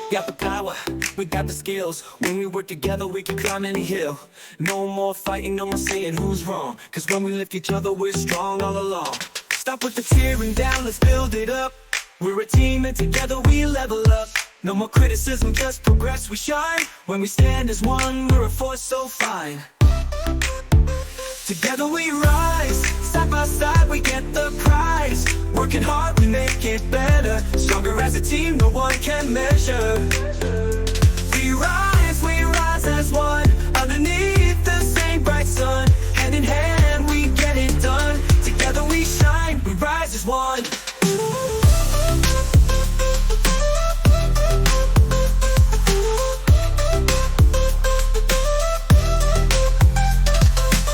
Got the power, we got the skills. When we work together, we can climb any hill. No more fighting, no more saying who's wrong. Cause when we lift each other, we're strong all along. Stop with the tearing down, let's build it up. We're a team and together we level up. No more criticism, just progress, we shine. When we stand as one, we're a force so fine. Together we rise, side by side we get the prize. Working hard, we make it better. Stronger as a team, no one can measure. We rise as one. Underneath the same bright sun. Hand in hand, we get it done. Together we shine, we rise as one.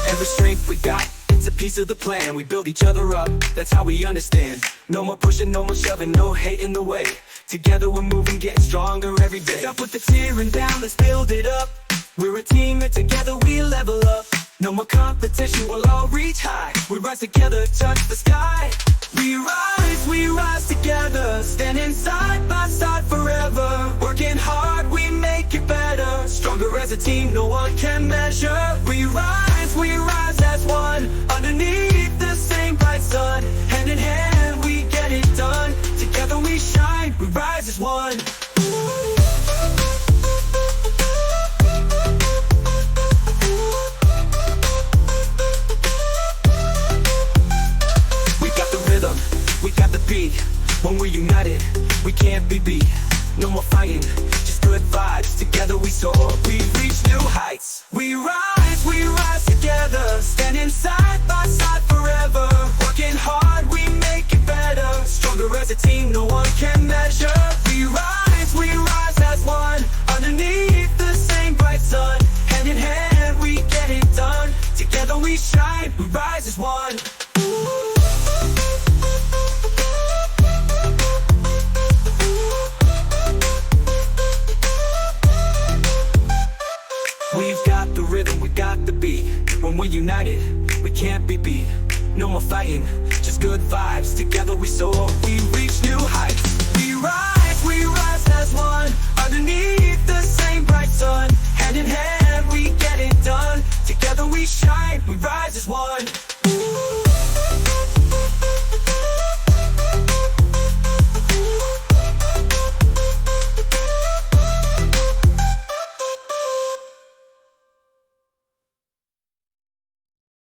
Every strength we got, it's a piece of the plan. We build each other up, that's how we understand. No more pushing, no more shoving, no hate in the way. Together we're moving, getting stronger every day. Stop with the tearing down, let's build it up. We're a team and together we level up. No more competition, we'll all reach high. We rise together, touch the sky. We rise together. Standing side by side forever. Working hard, we make it better. Stronger as a team, no one can measure. We rise as one. Underneath the same bright sun. Hand in hand, we get it done. Together we shine, we rise as one. We got the beat. When we're united, we can't be beat. No more fighting, just good vibes. Together we soar, we reach new heights. We rise together. Standing side by side forever. Working hard, we make it better. Stronger as a team, no one can measure. We rise as one. Underneath the same bright sun. Hand in hand, we get it done. Together we shine, we rise as one. We've got the rhythm, we got the beat. When we're united, we can't be beat. No more fighting, just good vibes. Together we soar, we reach new heights. We rise.